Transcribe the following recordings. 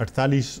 48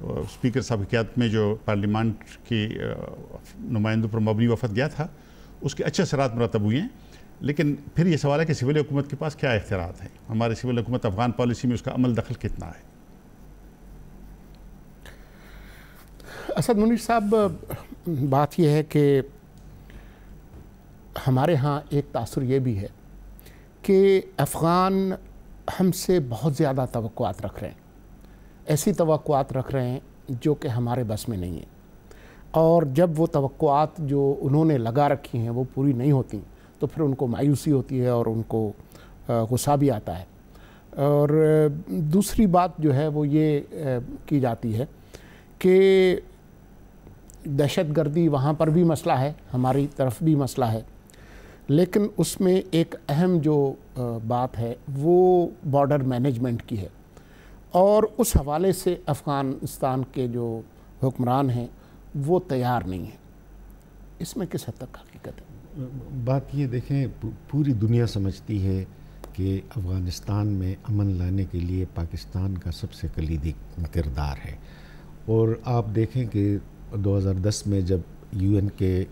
speaker صاحب کی قیادت میں جو پارلیمنٹ کی نمائندوں پر مبنی وفد گیا تھا اس کے اچھے اثرات مرتب ہوئے ہیں، لیکن پھر یہ سوال ہے کہ سول حکومت کے پاس کیا اختیارات ہیں، ہماری سول حکومت افغان پالیسی میں اس کا عمل دخل کتنا ہے؟ اسد منیر صاحب، بات یہ ہے کہ ہمارے ہاں ایک تاثر یہ بھی ہے کہ افغان ہم سے بہت زیادہ توقعات رکھ رہے ہیں، ایسی توقعات رکھ رہے ہیں جو کہ ہمارے بس میں نہیں ہیں، اور جب وہ توقعات جو انہوں نے لگا رکھی ہیں وہ پوری نہیں ہوتی تو پھر ان کو مایوسی ہوتی ہے اور ان کو غصہ بھی آتا ہے۔ اور دوسری بات جو ہے وہ یہ کی جاتی ہے کہ دہشت گردی وہاں پر بھی مسئلہ ہے، ہماری طرف بھی مسئلہ ہے، لیکن اس میں ایک اہم جو بات ہے وہ بارڈر مینجمنٹ کی ہے، اور اس حوالے سے افغانستان کے جو حکمران ہیں وہ تیار نہیں ہیں۔ اس میں کس حد تک حقیقت ہے؟ بات یہ دیکھیں، پوری دنیا سمجھتی ہے کہ افغانستان میں امن لانے کے لیے پاکستان کا سب سے کلیدی کردار ہے، اور آپ دیکھیں کہ 2010 میں جب یو این کے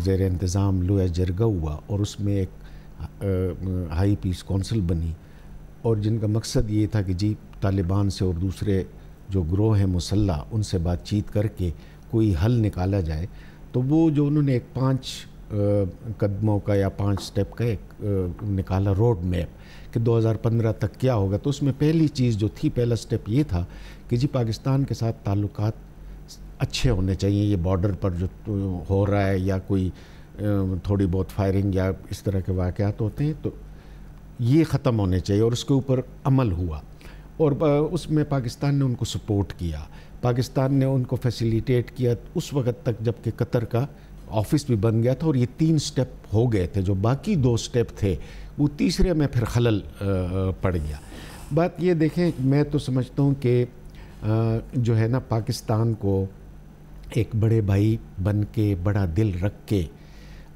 زیر انتظام لویا جرگہ ہوا اور اس میں ایک ہائی پیس کونسل بنی، اور جن کا مقصد یہ تھا کہ جی طالبان سے اور دوسرے جو گروہ ہیں مسلح ان سے بات چیت کر کے کوئی حل نکالا جائے، تو وہ جو انہوں نے ایک 5 قدموں کا یا 5 سٹیپ کا ایک نکالا روڈ میپ کہ 2015 تک کیا ہوگا، تو اس میں پہلی چیز جو تھی، پہلا سٹیپ یہ تھا کہ جی پاکستان کے ساتھ تعلقات اچھے ہونے چاہیے، یہ بارڈر پر جو ہو رہا ہے یا کوئی تھوڑی بہت فائرنگ یا اس طرح کے واقعات ہوتے ہیں تو یہ ختم ہونے چاہیے، اور اس کے اوپر عمل ہوا، اور اس میں پاکستان نے ان کو سپورٹ کیا، پاکستان نے ان کو فیسیلیٹیٹ کیا اس وقت تک جب کہ قطر کا آفس بھی بن گیا تھا، اور یہ 3 سٹیپ ہو گئے تھے، جو باقی 2 سٹیپ تھے وہ تیسرے میں پھر خلل پڑ گیا۔ بات یہ دیکھیں، میں تو سمجھتا ہوں کہ جو ہے نا پاکستان کو ایک بڑے بھائی بن کے بڑا دل رکھ کے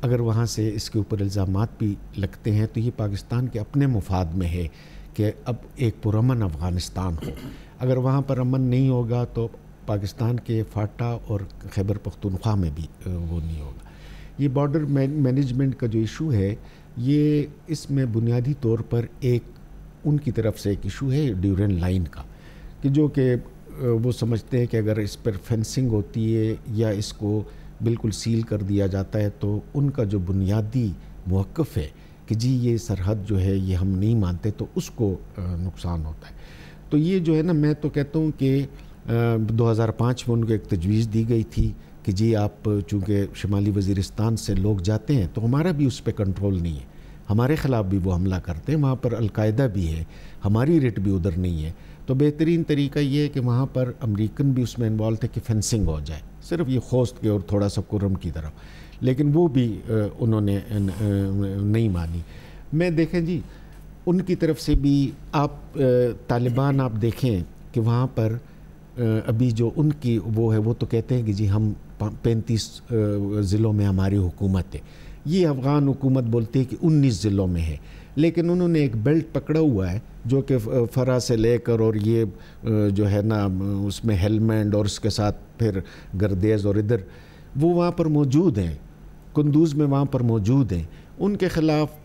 اگر وہاں سے اس کے اوپر الزامات بھی لگتے ہیں تو یہ پاکستان کے اپنے مفاد میں ہے کہ اب ایک پرامن افغانستان ہو۔ اگر وہاں پر امن نہیں ہوگا تو پاکستان کے فاٹا اور خیبر پختونخوا میں بھی وہ نہیں ہوگا۔ یہ بارڈر مینجمنٹ کا جو ایشو ہے، یہ اس میں بنیادی طور پر ایک ان کی طرف سے ایک ایشو ہے ڈیورین لائن کا، کہ جو کہ وہ سمجھتے ہیں کہ اگر اس پر فینسنگ ہوتی ہے یا اس کو بالکل سیل کر دیا جاتا ہے تو ان کا جو بنیادی موقف ہے کہ جی یہ سرحد جو ہے یہ ہم نہیں مانتے، تو اس کو نقصان ہوتا ہے۔ تو یہ جو ہے نا، میں تو کہتا ہوں کہ 2005 میں ان کو ایک تجویز دی گئی تھی کہ جی آپ چونکہ شمالی وزیرستان سے لوگ جاتے ہیں تو ہمارا بھی اس پہ کنٹرول نہیں ہے، ہمارے خلاف بھی وہ حملہ کرتے ہیں، وہاں پر القاعدہ بھی ہے، ہماری ریٹ بھی ادھر نہیں ہے، تو بہترین طریقہ یہ ہے کہ وہاں پر امریکن بھی اس میں انوالو تھے کہ فینسنگ ہو جائے، صرف یہ خوست کے اور تھوڑا سا کرم کی طرف، لیکن وہ بھی انہوں نے نہیں مانی۔ میں دیکھیں جی ان کی طرف سے بھی آپ طالبان آپ دیکھیں کہ وہاں پر ابھی جو ان کی وہ ہے، وہ تو کہتے ہیں کہ جی ہم 35 ضلعوں میں ہماری حکومت ہے، یہ افغان حکومت بولتی ہے کہ 19 ضلعوں میں ہے، لیکن انہوں نے ایک بیلٹ پکڑا ہوا ہے جو کہ فرا سے لے کر اور یہ جو ہے نا اس میں ہیلمنٹ اور اس کے ساتھ پھر گردیز اور ادھر وہ وہاں پر موجود ہیں، کندوز میں وہاں پر موجود ہیں، ان کے خلاف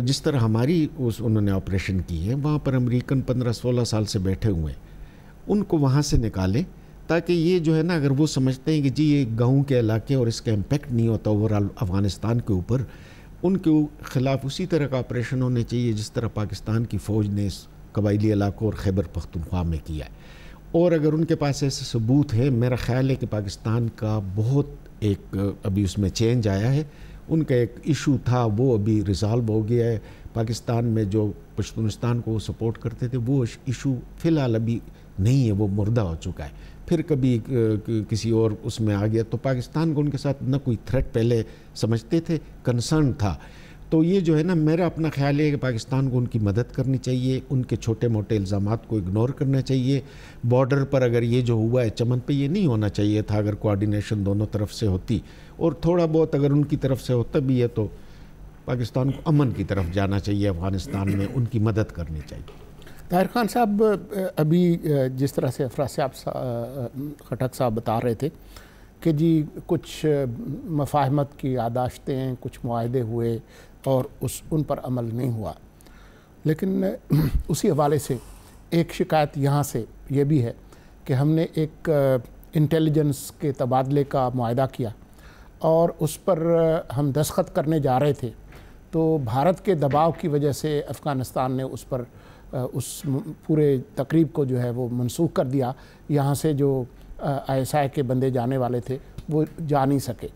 جس طرح ہماری انہوں نے آپریشن کی ہے، وہاں پر امریکن 15-16 سال سے بیٹھے ہوئے ہیں، ان کو وہاں سے نکالیں تاکہ یہ جو ہے نا اگر وہ سمجھتے ہیں کہ جی یہ گاؤں کے علاقے اور اس کا امپیکٹ نہیں ہوتا اوورآل افغانستان کے اوپر، ان کے خلاف اسی طرح کا آپریشن ہونے چاہیے جس طرح پاکستان کی فوج نے اس قبائلی علاقوں اور خیبر پختونخوا میں کیا ہے۔ اور اگر ان کے پاس ایسے ثبوت ہے، میرا خیال ہے کہ پاکستان کا بہت ایک ابھی اس میں چینج آیا ہے، ان کا ایک ایشو تھا وہ ابھی ریزالو ہو گیا ہے، پاکستان میں جو پشتونستان کو سپورٹ کرتے تھے وہ ایشو فی الحال ابھی نہیں ہے، وہ مردہ ہو چکا ہے، پھر کبھی کسی اور اس میں آ گیا، تو پاکستان کو ان کے ساتھ نہ کوئی تھریٹ پہلے سمجھتے تھے، کنسرن تھا، تو یہ جو ہے نا میرا اپنا خیال ہے کہ پاکستان کو ان کی مدد کرنی چاہیے، ان کے چھوٹے موٹے الزامات کو اگنور کرنا چاہیے، بارڈر پر اگر یہ جو ہوا ہے چمن پہ یہ نہیں ہونا چاہیے تھا اگر کوآرڈینیشن دونوں طرف سے ہوتی، اور تھوڑا بہت اگر ان کی طرف سے ہوتا بھی ہے تو پاکستان کو امن کی طرف جانا چاہیے، افغانستان میں ان کی مدد کرنی چاہیے۔ طاہر خان صاحب، ابھی جس طرح سے افراز خٹک صاحب بتا رہے تھے کہ جی کچھ مفاہمت کی یادداشتیں، کچھ معاہدے ہوئے اور ان پر عمل نہیں ہوا، لیکن اسی حوالے سے ایک شکایت یہاں سے یہ بھی ہے کہ ہم نے ایک انٹیلیجنس کے تبادلے کا معاہدہ کیا اور اس پر ہم دستخط کرنے جا رہے تھے، تو بھارت کے دباؤ کی وجہ سے افغانستان نے اس پر اس پورے تقریب کو جو ہے وہ منسوخ کر دیا. یہاں سے جو ISI کے بندے جانے والے تھے وہ جا نہیں سکے.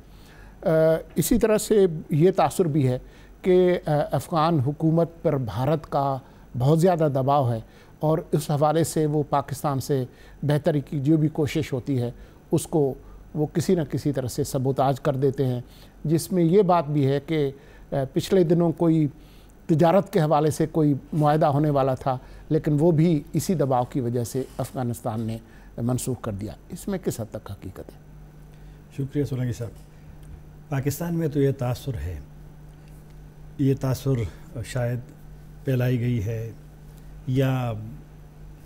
اسی طرح سے یہ تاثر بھی ہے کہ افغان حکومت پر بھارت کا بہت زیادہ دباؤ ہے اور اس حوالے سے وہ پاکستان سے بہتری کی جو بھی کوشش ہوتی ہے اس کو وہ کسی نہ کسی طرح سے سبوتاج کر دیتے ہیں، جس میں یہ بات بھی ہے کہ پچھلے دنوں کوئی تجارت کے حوالے سے کوئی معاہدہ ہونے والا تھا لیکن وہ بھی اسی دباؤ کی وجہ سے افغانستان نے منسوخ کر دیا. اس میں کس حد تک حقیقت ہے؟ شکریہ سولنگی صاحب. پاکستان میں تو یہ تاثر ہے، یہ تاثر شاید پھیلائی گئی ہے یا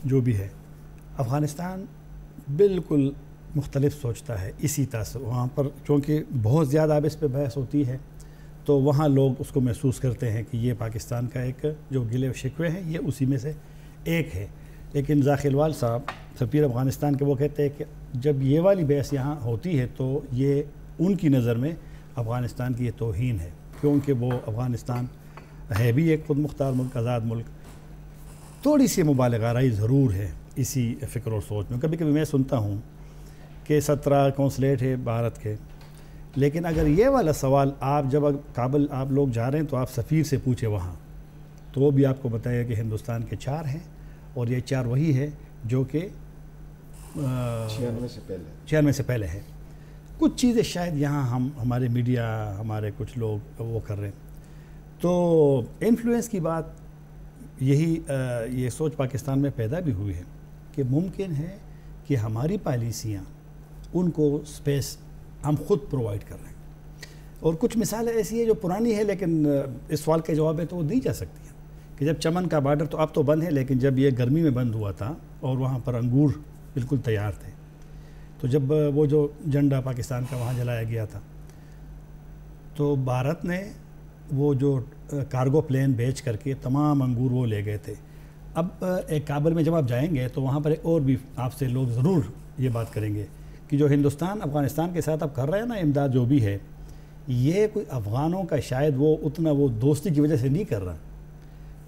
جو بھی ہے. افغانستان بالکل مختلف سوچتا ہے اسی تاثر. وہاں پر چونکہ بہت زیادہ اب اس پہ بحث ہوتی ہے تو وہاں لوگ اس کو محسوس کرتے ہیں کہ یہ پاکستان کا ایک جو گلے و شکوے ہیں یہ اسی میں سے ایک ہے. لیکن ذاخیلوال صاحب سفیر افغانستان کے وہ کہتے ہیں کہ جب یہ والی بحث یہاں ہوتی ہے تو یہ ان کی نظر میں افغانستان کی یہ توہین ہے، کیونکہ وہ افغانستان ہے بھی ایک خود مختار ملک، آزاد ملک. تھوڑی سی مبالغہ آرائی ضرور ہے اسی فکر اور سوچ میں. کبھی کبھی میں سنتا ہوں کہ 17 قونصلیٹ ہے بھارت کے، لیکن اگر یہ والا سوال آپ جب کابل آپ لوگ جا رہے ہیں تو آپ سفیر سے پوچھیں وہاں، تو وہ بھی آپ کو بتائے گا کہ ہندوستان کے 4 ہیں اور یہ 4 وہی ہے جو کہ 96 سے پہلے ہے. کچھ چیزیں شاید یہاں ہمارے میڈیا، ہمارے کچھ لوگ وہ کر رہے ہیں. تو انفلوئنس کی بات یہی یہ سوچ پاکستان میں پیدا بھی ہوئی ہے کہ ممکن ہے کہ ہماری پالیسیاں ان کو سپیس ہم خود پرووائڈ کر رہے ہیں. اور کچھ مثالیں ایسی ہیں جو پرانی ہے لیکن اس سوال کے جواب ہے تو وہ دی جا سکتی ہیں کہ جب چمن کا بارڈر تو اب تو بند ہے لیکن جب یہ گرمی میں بند ہوا تھا اور وہاں پر انگور بالکل تیار تھے، تو جب وہ جو جھنڈا پاکستان کا وہاں جلایا گیا تھا تو بھارت نے وہ جو کارگو پلین بھیج کر کے تمام انگور وہ لے گئے تھے. اب ایک کابل میں جب آپ جائیں گے تو وہاں پر ایک اور بھی آپ سے لوگ ضرور یہ بات کریں گے کہ جو ہندوستان افغانستان کے ساتھ اب کر رہے ہیں نا امداد جو بھی ہے، یہ کوئی افغانوں کا شاید وہ اتنا وہ دوستی کی وجہ سے نہیں کر رہا.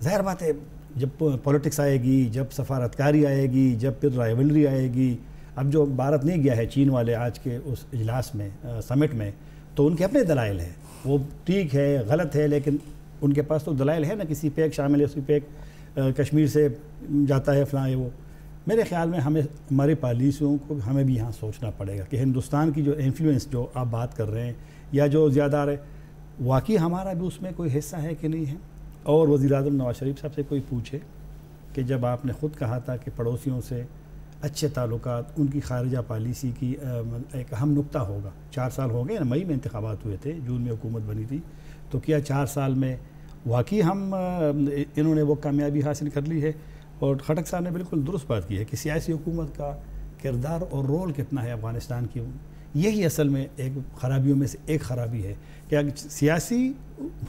ظاہر بات ہے جب پولیٹکس آئے گی، جب سفارتکاری آئے گی، جب پھر رائیولری آئے گی. اب جو بھارت نہیں گیا ہے چین والے آج کے اس اجلاس میں سمٹ میں، تو ان کے اپنے دلائل ہیں. وہ ٹھیک ہے غلط ہے لیکن ان کے پاس تو دلائل ہے نا. کسی پہ ایک شامل ہے، اسی پہ ایک کشمیر سے جاتا ہے فلاں. وہ میرے خیال میں ہماری پالیسیوں کو ہمیں بھی یہاں سوچنا پڑے گا کہ ہندوستان کی جو انفلوئنس جو آپ بات کر رہے ہیں یا جو زیادہ رہے، واقعی ہمارا بھی اس میں کوئی حصہ ہے کہ نہیں ہے. اور وزیر اعظم نواز شریف صاحب سے کوئی پوچھے کہ جب آپ نے خود کہا تھا کہ پڑوسیوں سے اچھے تعلقات ان کی خارجہ پالیسی کی ایک اہم نقطہ ہوگا. 4 سال ہو گئے نا، مئی میں انتخابات ہوئے تھے، جون میں حکومت بنی تھی، تو کیا 4 سال میں واقعی انہوں نے وہ کامیابی حاصل کر لی ہے؟ اور خٹک صاحب نے بالکل درست بات کی ہے کہ سیاسی حکومت کا کردار اور رول کتنا ہے افغانستان کی. یہی اصل میں ایک خرابیوں میں سے ایک خرابی ہے کہ سیاسی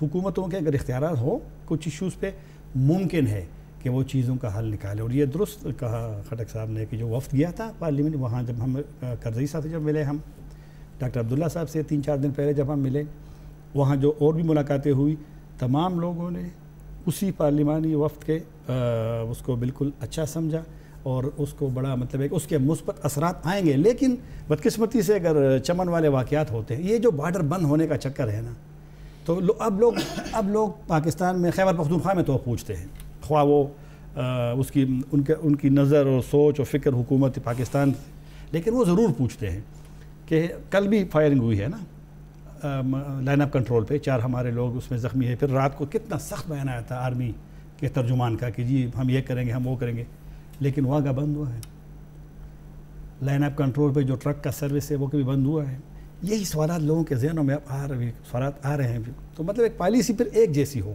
حکومتوں کے اگر اختیارات ہو کچھ ایشوز پہ ممکن ہے کہ وہ چیزوں کا حل نکالے. اور یہ درست کہا خٹک صاحب نے کہ جو وفد گیا تھا پارلیمنٹ، وہاں جب ہم کرزئی صاحب سے جب ملے، ہم ڈاکٹر عبداللہ صاحب سے 3-4 دن پہلے جب ہم ملے، وہاں جو اور بھی ملاقاتیں ہوئی، تمام لوگوں نے اسی پارلیمانی وفد کے اس کو بالکل اچھا سمجھا اور اس کو بڑا مطلب ہے کہ اس کے مثبت اثرات آئیں گے. لیکن بدقسمتی سے اگر چمن والے واقعات ہوتے ہیں، یہ جو بارڈر بند ہونے کا چکر ہے نا، تو اب لوگ پاکستان میں خیبر پختونخوا میں تو پوچھتے ہیں، خواہ وہ ان کی نظر اور سوچ اور فکر حکومت پاکستان، لیکن وہ ضرور پوچھتے ہیں کہ کل بھی فائرنگ ہوئی ہے نا لائن اپ کنٹرول پہ، 4 ہمارے لوگ اس میں زخمی ہیں. پھر رات کو کتنا سخت بیان آیا تھا آرمی کے ترجمان کا کہ جی ہم یہ کریں گے، ہم وہ کریں گے، لیکن واگا بند ہوا ہے. لائن اپ کنٹرول پہ جو ٹرک کا سروس ہے وہ کبھی بند ہوا ہے. یہی سوالات لوگوں کے ذہنوں میں سوالات آ رہے ہیں. تو مطلب ایک پالیسی پھر ایک جیسی ہو.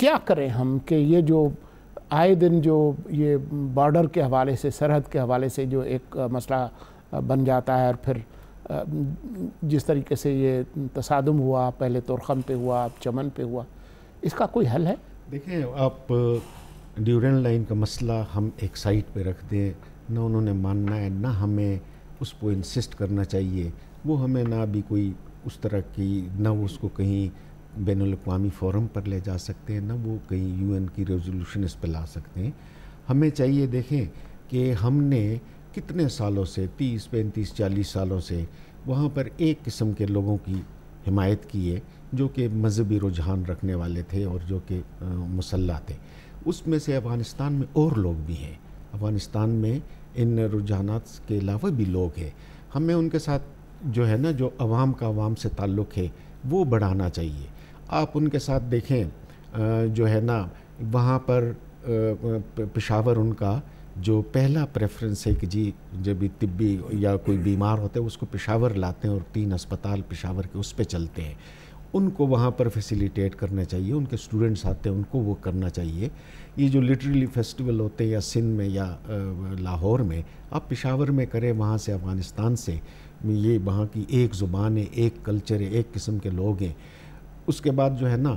کیا کریں ہم کہ یہ جو آئے دن جو یہ بارڈر کے حوالے سے، سرحد کے حوالے سے جو ایک مسئلہ بن جاتا ہے، اور پھر جس طریقے سے یہ تصادم ہوا، پہلے تورخم پہ ہوا، اب چمن پہ ہوا، اس کا کوئی حل ہے؟ دیکھیں آپ ڈیورینڈ لائن کا مسئلہ ہم ایک سائٹ پہ رکھ دیں، نہ انہوں نے ماننا ہے، نہ ہمیں اس کو انسسٹ کرنا چاہیے، وہ ہمیں نہ بھی کوئی اس طرح کی، نہ وہ اس کو کہیں بین الاقوامی فورم پر لے جا سکتے ہیں، نہ وہ کہیں UN کی ریزولوشن اس پہ لا سکتے ہیں۔ ہمیں چاہیے دیکھیں کہ ہم نے کتنے سالوں سے 30 35 40 سالوں سے وہاں پر ایک قسم کے لوگوں کی حمایت کی ہے جو کہ مذہبی رجحان رکھنے والے تھے اور جو کہ مسلح تھے۔ اس میں سے افغانستان میں اور لوگ بھی ہیں، افغانستان میں ان رجحانات کے علاوہ بھی لوگ ہیں۔ ہمیں ان کے ساتھ جو ہے نا، جو عوام کا عوام سے تعلق ہے وہ بڑھانا چاہیے۔ آپ ان کے ساتھ دیکھیں جو ہے نا، وہاں پر پشاور ان کا جو پہلا پریفرنس ہے کہ جی جب بھی طبی یا کوئی بیمار ہوتا ہے اس کو پشاور لاتے ہیں، اور 3 اسپتال پشاور کے اس پہ چلتے ہیں۔ ان کو وہاں پر فیسیلیٹیٹ کرنا چاہیے، ان کے اسٹوڈنٹس آتے ہیں ان کو وہ کرنا چاہیے۔ یہ جو لٹرلی فیسٹیول ہوتے ہیں یا سندھ میں یا لاہور میں، آپ پشاور میں کریں، وہاں سے افغانستان سے، یہ وہاں کی ایک زبان ہے، ایک کلچر ہے، ایک قسم کے لوگ ہیں۔ اس کے بعد جو ہے نا،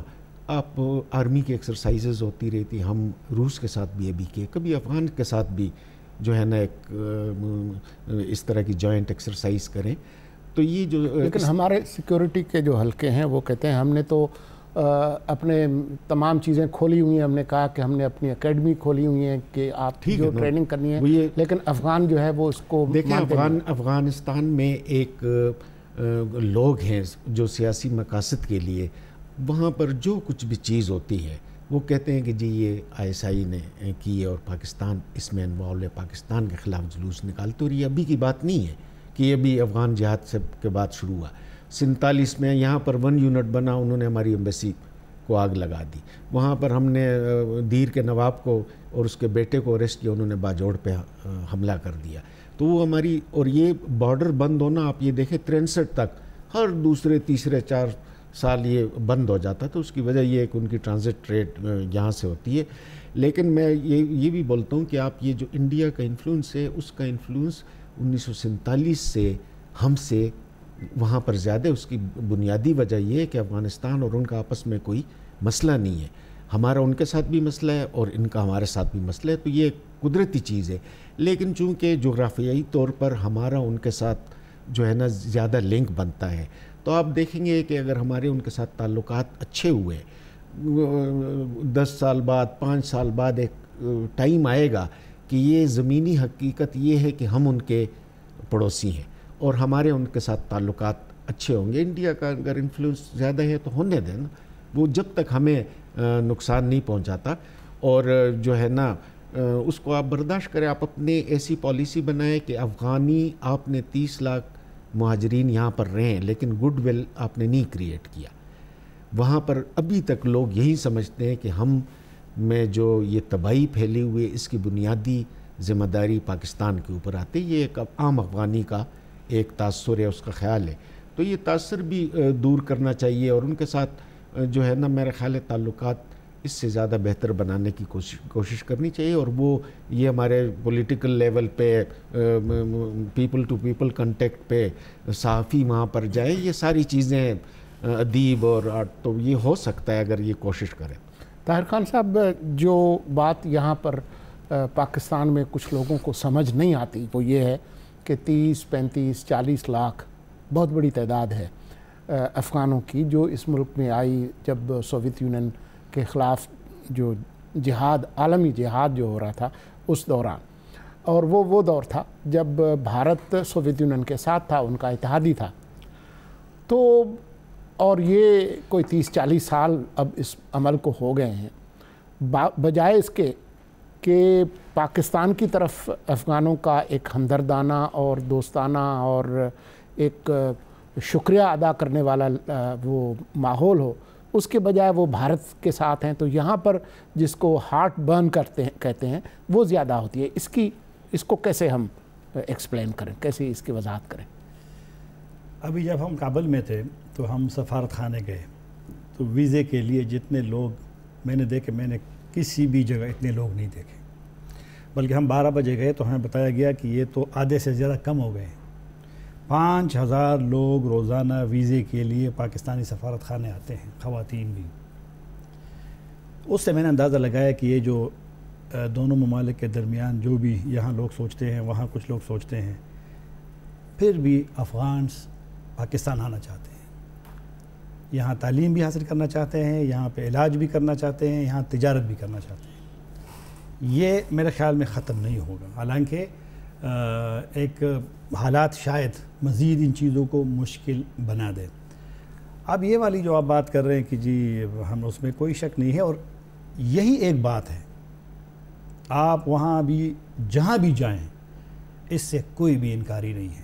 آپ آرمی کی ایکسرسائزز ہوتی رہتی، ہم روس کے ساتھ بھی ابھی کیے، کبھی افغان کے ساتھ بھی جو ہے نا ایک اس طرح کی جوائنٹ ایکسرسائز کریں۔ تو یہ جو لیکن ہمارے سیکیورٹی کے جو حلقے ہیں وہ کہتے ہیں ہم نے تو اپنے تمام چیزیں کھولی ہوئی ہیں، ہم نے کہا کہ ہم نے اپنی اکیڈمی کھولی ہوئی ہیں کہ آپ جو ٹریننگ کرنی ہے، لیکن افغان جو ہے وہ اس کو دیکھیں، افغانستان میں ایک لوگ ہیں جو سیاسی مقاصد کے لیے وہاں پر جو کچھ بھی چیز ہوتی ہے وہ کہتے ہیں کہ جی یہ ISI نے کی ہے اور پاکستان اس میں انوالو ہے، پاکستان کے خلاف جلوس نکالتے، اور یہ ابھی کی بات نہیں ہے کہ یہ ابھی افغان جہاد سے کے بعد شروع ہوا۔ 47 میں یہاں پر 1 یونٹ بنا، انہوں نے ہماری ایمبیسی کو آگ لگا دی۔ وہاں پر ہم نے دیر کے نواب کو اور اس کے بیٹے کو اریسٹ کیا، انہوں نے باجوڑ پہ حملہ کر دیا۔ تو وہ ہماری، اور یہ بارڈر بند ہونا آپ یہ دیکھیں 63 تک ہر دوسرے تیسرے 4 سال یہ بند ہو جاتا، تو اس کی وجہ یہ ہے کہ ان کی ٹرانزٹ ٹریڈ یہاں سے ہوتی ہے۔ لیکن میں یہ بھی بولتا ہوں کہ آپ یہ جو انڈیا کا انفلوئنس ہے، اس کا انفلوئنس 1947 سے ہم سے وہاں پر زیادہ، اس کی بنیادی وجہ یہ ہے کہ افغانستان اور ان کا آپس میں کوئی مسئلہ نہیں ہے، ہمارا ان کے ساتھ بھی مسئلہ ہے اور ان کا ہمارے ساتھ بھی مسئلہ ہے، تو یہ ایک قدرتی چیز ہے۔ لیکن چونکہ جغرافیائی طور پر ہمارا ان کے ساتھ جو ہے نا زیادہ لنک بنتا ہے، تو آپ دیکھیں گے کہ اگر ہمارے ان کے ساتھ تعلقات اچھے ہوئے، 10 سال بعد 5 سال بعد ایک ٹائم آئے گا کہ یہ زمینی حقیقت یہ ہے کہ ہم ان کے پڑوسی ہیں اور ہمارے ان کے ساتھ تعلقات اچھے ہوں گے۔ انڈیا کا اگر انفلوئنس زیادہ ہے تو ہونے دیں نا، وہ جب تک ہمیں نقصان نہیں پہنچاتا، اور جو ہے نا اس کو آپ برداشت کریں۔ آپ اپنے ایسی پالیسی بنائیں کہ افغانی، آپ نے 30 لاکھ مہاجرین یہاں پر رہے ہیں لیکن گڈ ول آپ نے نہیں کریٹ کیا۔ وہاں پر ابھی تک لوگ یہی سمجھتے ہیں کہ ہم میں جو یہ تباہی پھیلی ہوئی ہے اس کی بنیادی ذمہ داری پاکستان کے اوپر آتی ہے۔ یہ ایک عام افغانی کا ایک تاثر ہے، اس کا خیال ہے، تو یہ تاثر بھی دور کرنا چاہیے، اور ان کے ساتھ جو ہے نا میرا خیال ہے تعلقات اس سے زیادہ بہتر بنانے کی کوشش کرنی چاہیے۔ اور وہ یہ ہمارے پولیٹیکل لیول پہ، پیپل ٹو پیپل کنٹیکٹ پہ صحافی وہاں پر جائیں، یہ ساری چیزیں، ادیب اور آرٹ، تو یہ ہو سکتا ہے اگر یہ کوشش کریں۔ طاہر خان صاحب، جو بات یہاں پر پاکستان میں کچھ لوگوں کو سمجھ نہیں آتی وہ یہ ہے کہ 30 35 40 لاکھ بہت بڑی تعداد ہے افغانوں کی جو اس ملک میں آئی جب سوویت یونین کے خلاف جو جہاد، عالمی جہاد جو ہو رہا تھا اس دوران، اور وہ دور تھا جب بھارت سوویت یونین کے ساتھ تھا، ان کا اتحادی تھا، تو اور یہ کوئی 30-40 سال اب اس عمل کو ہو گئے ہیں، بجائے اس کے کہ پاکستان کی طرف افغانوں کا ایک ہمدردانہ اور دوستانہ اور ایک شکریہ ادا کرنے والا وہ ماحول ہو، اس کے بجائے وہ بھارت کے ساتھ ہیں، تو یہاں پر جس کو ہارٹ برن کہتے ہیں وہ زیادہ ہوتی ہے۔ اس کو کیسے ہم ایکسپلین کریں، کیسے اس کی وضاحت کریں؟ ابھی جب ہم کابل میں تھے تو ہم سفارت خانے گئے، تو ویزے کے لیے جتنے لوگ میں نے دیکھے، میں نے کسی بھی جگہ اتنے لوگ نہیں دیکھے، بلکہ ہم 12 بجے گئے تو ہمیں بتایا گیا کہ یہ تو آدھے سے زیادہ کم ہو گئے ہیں۔ 5000 لوگ روزانہ ویزے کے لیے پاکستانی سفارت خانے آتے ہیں، خواتین بھی۔ اس سے میں نے اندازہ لگایا کہ یہ جو دونوں ممالک کے درمیان جو بھی یہاں لوگ سوچتے ہیں وہاں کچھ لوگ سوچتے ہیں، پھر بھی افغانس پاکستان آنا چاہتے ہیں، یہاں تعلیم بھی حاصل کرنا چاہتے ہیں، یہاں پہ علاج بھی کرنا چاہتے ہیں، یہاں تجارت بھی کرنا چاہتے ہیں۔ یہ میرے خیال میں ختم نہیں ہوگا، حالانکہ ایک حالات شاید مزید ان چیزوں کو مشکل بنا دیں۔ اب یہ والی جو آپ بات کر رہے ہیں کہ جی ہم اس میں کوئی شک نہیں ہے، اور یہی ایک بات ہے، آپ وہاں بھی جہاں بھی جائیں اس سے کوئی بھی انکاری نہیں ہے،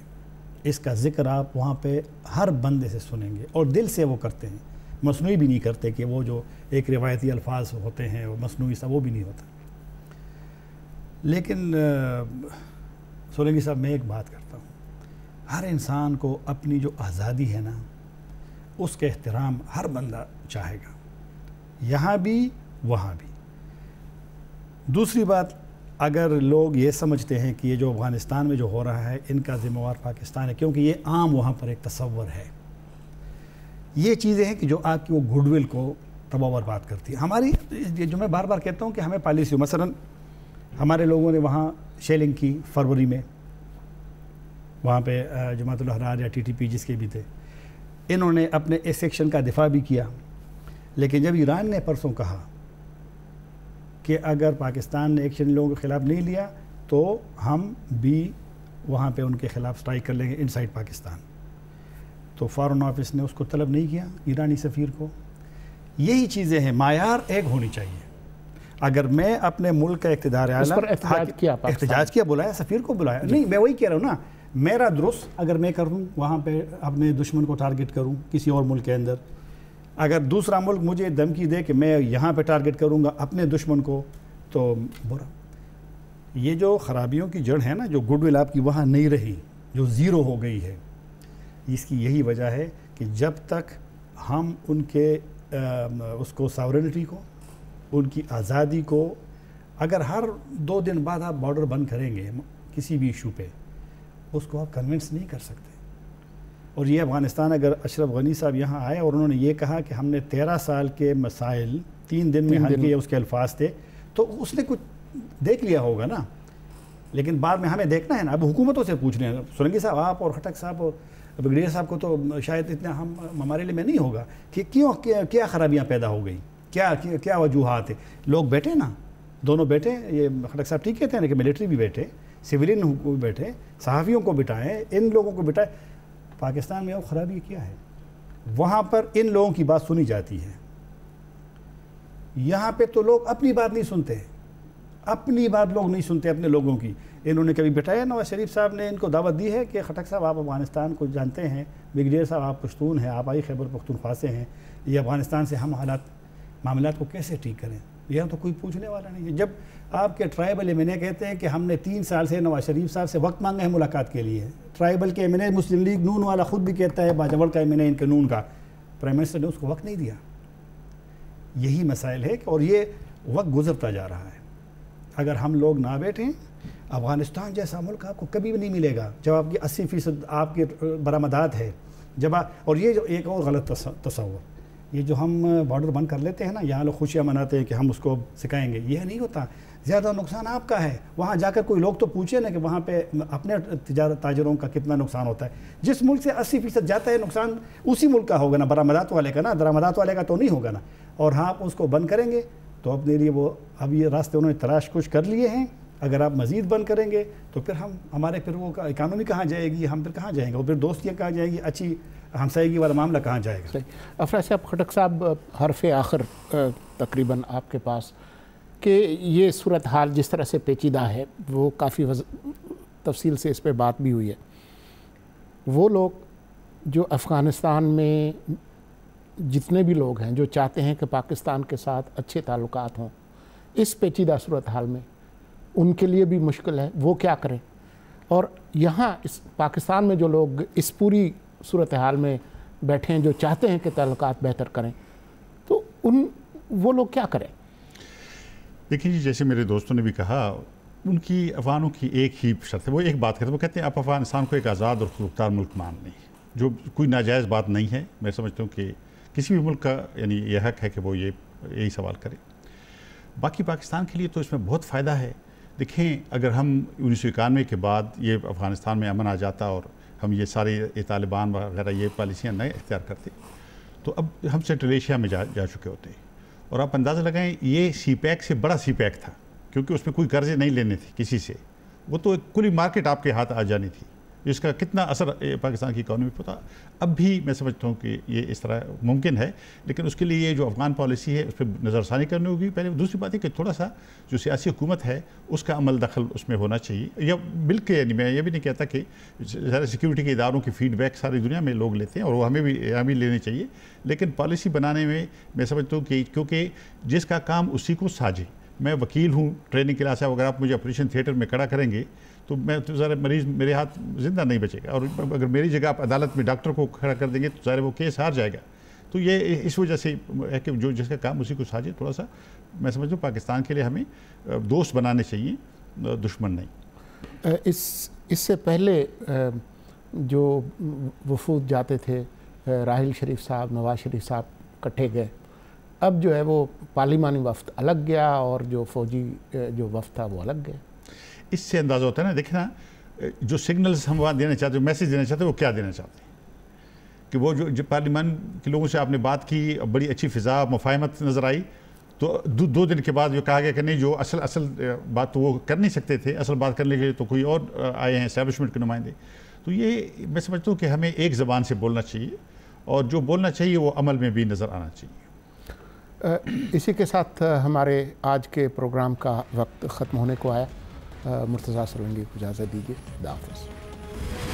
اس کا ذکر آپ وہاں پہ ہر بندے سے سنیں گے اور دل سے وہ کرتے ہیں، مصنوعی بھی نہیں کرتے کہ وہ جو ایک روایتی الفاظ ہوتے ہیں وہ مصنوعی سا وہ بھی نہیں ہوتا۔ لیکن سولنگی صاحب میں ایک بات کرتا ہوں، ہر انسان کو اپنی جو آزادی ہے نا اس کے احترام ہر بندہ چاہے گا، یہاں بھی وہاں بھی۔ دوسری بات، اگر لوگ یہ سمجھتے ہیں کہ یہ جو افغانستان میں جو ہو رہا ہے ان کا ذمہ وار پاکستان ہے، کیونکہ یہ عام وہاں پر ایک تصور ہے، یہ چیزیں ہیں کہ جو آپ کی وہ گڈ ول کو تباہ و برباد کرتی ہے۔ ہماری جو میں بار بار کہتا ہوں کہ ہمیں پالیسی، مثلا ہمارے لوگوں نے وہاں شیلنگ کی فروری میں، وہاں پہ جماعت الاحرار یا ٹی ٹی پی جس کے بھی تھے، انہوں نے اپنے اس سیکشن کا دفاع بھی کیا، لیکن جب ایران نے پرسوں کہا کہ اگر پاکستان نے ایکشن لوگوں کے خلاف نہیں لیا تو ہم بھی وہاں پہ ان کے خلاف سٹرائک کر لیں گے انسائیڈ پاکستان، تو فارن آفس نے اس کو طلب نہیں کیا ایرانی سفیر کو۔ یہی چیزیں ہیں، معیار ایک ہونی چاہیے۔ اگر میں اپنے ملک کا اقتدار اعلیٰ احتجاج کیا، بلایا سفیر کو بلایا، نہیں میں وہی کہہ رہا ہوں نا، میرا درست اگر میں کروں وہاں پہ اپنے دشمن کو ٹارگٹ کروں کسی اور ملک کے اندر، اگر دوسرا ملک مجھے دھمکی دے کہ میں یہاں پہ ٹارگٹ کروں گا اپنے دشمن کو، تو برا۔ یہ جو خرابیوں کی جڑ ہے نا، جو گڈ ول آپ کی وہاں نہیں رہی، جو زیرو ہو گئی ہے، اس کی یہی وجہ ہے کہ جب تک ہم ان کے اس کو ساورنٹی کو، ان کی آزادی کو، اگر ہر 2 دن بعد آپ بارڈر بند کریں گے کسی بھی ایشو پہ، اس کو آپ کنونس نہیں کر سکتے۔ اور یہ افغانستان، اگر اشرف غنی صاحب یہاں آئے اور انہوں نے یہ کہا کہ ہم نے 13 سال کے مسائل 3 دن میں حل کیے، اس کے الفاظ تھے، تو اس نے کچھ دیکھ لیا ہوگا نا، لیکن بعد میں ہمیں دیکھنا ہے نا، اب حکومتوں سے پوچھ رہے ہیں، سولنگی صاحب آپ اور خٹک صاحب اور بریگیڈیئر صاحب کو تو شاید اتنا ہمارے لیے میں نہیں ہوگا کہ کیا خرابیاں پیدا ہو گئی، کیا وجوہات ہیں۔ لوگ بیٹھے نا، دونوں بیٹھے، یہ خٹک صاحب ٹھیک کہتے ہیں کہ ملٹری بھی بیٹھے، سویلین بھی بیٹھے، صحافیوں کو بٹھائیں، ان لوگوں کو بٹھائیں۔ پاکستان میں وہ خرابی کیا ہے؟ وہاں پر ان لوگوں کی بات سنی جاتی ہے، یہاں پہ تو لوگ اپنی بات نہیں سنتے، اپنی بات لوگ نہیں سنتے اپنے لوگوں کی۔ انہوں نے کبھی بٹھایا، نواز شریف صاحب نے ان کو دعوت دی ہے کہ خٹک صاحب آپ افغانستان کو جانتے ہیں، بریگیڈیئر صاحب آپ پشتون ہیں، آپ آئی خیبر پختونخوا سے ہیں، یہ افغانستان سے ہم معاملات کو کیسے ٹھیک کریں؟ یہ تو کوئی پوچھنے والا نہیں ہے۔ جب آپ کے ٹرائبل ایم این اے کہتے ہیں کہ ہم نے 3 سال سے نواز شریف صاحب سے وقت مانگا ہے ملاقات کے لیے، ٹرائبل کے ایم این اے، مسلم لیگ نون والا خود بھی کہتا ہے، باجوڑ کا ایم این اے ان کے نون کا، پرائم منسٹر نے اس کو وقت نہیں دیا۔ یہی مسائل ہے کہ اور یہ وقت گزرتا جا رہا ہے۔ اگر ہم لوگ نہ بیٹھیں، افغانستان جیسا ملک آپ کو کبھی بھی نہیں ملے گا جب آپ کی 80% آپ کے برآمدات ہے، جب اور یہ جو ایک اور غلط تصور، یہ جو ہم بارڈر بند کر لیتے ہیں نا، یہاں لوگ خوشیاں مناتے ہیں کہ ہم اس کو سکھائیں گے، یہ نہیں ہوتا، زیادہ نقصان آپ کا ہے۔ وہاں جا کر کوئی لوگ تو پوچھے نا کہ وہاں پہ اپنے تاجروں کا کتنا نقصان ہوتا ہے۔ جس ملک سے 80% جاتا ہے نقصان اسی ملک کا ہوگا نا، برآمدات والے کا نا، درآمدات والے کا تو نہیں ہوگا نا۔ اور ہاں آپ اس کو بند کریں گے تو اپنے لیے وہ اب یہ راستے انہوں نے تلاش کچھ کر لیے ہیں، اگر آپ مزید بند کریں گے تو پھر ہمارے پھر وہ اکانومی کہاں جائے گی، ہم پھر کہاں جائیں گے، اور پھر دوستیاں کہاں جائیں گی، اچھی ہمسائیگی والا معاملہ کہاں جائے گا۔ افراز صاحب، خٹک صاحب، حرف آخر تقریباً آپ کے پاس کہ یہ صورتحال جس طرح سے پیچیدہ ہے، وہ کافی تفصیل سے اس پہ بات بھی ہوئی ہے۔ وہ لوگ جو افغانستان میں جتنے بھی لوگ ہیں جو چاہتے ہیں کہ پاکستان کے ساتھ اچھے تعلقات ہوں، اس پیچیدہ صورتحال میں ان کے لیے بھی مشکل ہے، وہ کیا کریں؟ اور یہاں اس پاکستان میں جو لوگ اس پوری صورتحال میں بیٹھے ہیں جو چاہتے ہیں کہ تعلقات بہتر کریں، تو ان وہ لوگ کیا کریں؟ دیکھیں جی، جیسے میرے دوستوں نے بھی کہا، ان کی افغانوں کی ایک ہی شرط ہے، وہ ایک بات کرتے ہیں، وہ کہتے ہیں آپ افغانستان کو ایک آزاد اور خودمختار ملک مان لیں، جو کوئی ناجائز بات نہیں ہے۔ میں سمجھتا ہوں کہ کسی بھی ملک کا یعنی یہ حق ہے کہ وہ یہی سوال کرے۔ باقی پاکستان کے لیے تو اس میں بہت فائدہ ہے۔ دیکھیں، اگر ہم 1991 کے بعد یہ افغانستان میں امن آ جاتا اور ہم یہ سارے طالبان وغیرہ یہ پالیسیاں نئے اختیار کرتے تو اب ہم سینٹرل ایشیا میں جا چکے ہوتے، اور آپ اندازہ لگائیں یہ سی پیک سے بڑا سی پیک تھا، کیونکہ اس میں کوئی قرضے نہیں لینے تھے کسی سے، وہ تو ایک کلی مارکیٹ آپ کے ہاتھ آ جانی تھی، جس کا کتنا اثر پاکستان کی اکانومی پر تھا۔ اب بھی میں سمجھتا ہوں کہ یہ اس طرح ممکن ہے، لیکن اس کے لیے یہ جو افغان پالیسی ہے اس پہ نظر ثانی کرنی ہوگی پہلے۔ دوسری بات ہے کہ تھوڑا سا جو سیاسی حکومت ہے اس کا عمل دخل اس میں ہونا چاہیے، یا بلکہ یعنی میں یہ بھی نہیں کہتا کہ سارے سیکیورٹی کے اداروں کی فیڈ بیک ساری دنیا میں لوگ لیتے ہیں اور وہ ہمیں بھی لینی چاہیے، لیکن پالیسی بنانے میں سمجھتا ہوں کہ کیونکہ جس کا کام اسی کو ساجے۔ میں وکیل ہوں، ٹریننگ کلاس ہے، اگر آپ مجھے آپریشن تھیٹر میں کھڑا کریں گے تو میں ظاہر مریض میرے ہاتھ زندہ نہیں بچے گا، اور اگر میری جگہ آپ عدالت میں ڈاکٹر کو کھڑا کر دیں گے تو ظاہر وہ کیس ہار جائے گا۔ تو یہ اس وجہ سے ہے کہ جو جس کا کام اسی کو ساجے۔ تھوڑا سا میں سمجھتا ہوں پاکستان کے لیے ہمیں دوست بنانے چاہیے، دشمن نہیں۔ اس سے پہلے جو وفود جاتے تھے، راحیل شریف صاحب، نواز شریف صاحب کٹھے گئے، اب جو ہے وہ پارلیمانی وفد الگ گیا اور جو فوجی جو وفد تھا وہ الگ گیا۔ اس سے اندازہ ہوتا ہے نا، دیکھنا جو سگنلز ہم وہاں دینا چاہتے ہیں، میسیج دینا چاہتے ہیں، وہ کیا دینا چاہتے ہیں کہ وہ جو پارلیمان کے لوگوں سے آپ نے بات کی، بڑی اچھی فضا مفاہمت نظر آئی، تو 2 دن کے بعد جو کہا گیا کہ نہیں، جو اصل بات تو وہ کر نہیں سکتے تھے، اصل بات کرنے کے لیے تو کوئی اور آئے ہیں اسٹیبلشمنٹ کے نمائندے۔ تو یہ میں سمجھتا ہوں کہ ہمیں ایک زبان سے بولنا چاہیے، اور جو بولنا چاہیے وہ عمل میں بھی نظر آنا چاہیے۔ اسی کے ساتھ ہمارے آج کے پروگرام کا وقت ختم ہونے کو آیا۔ مرتضیٰ سولنگی کو اجازت دیجیے، خدا حافظ۔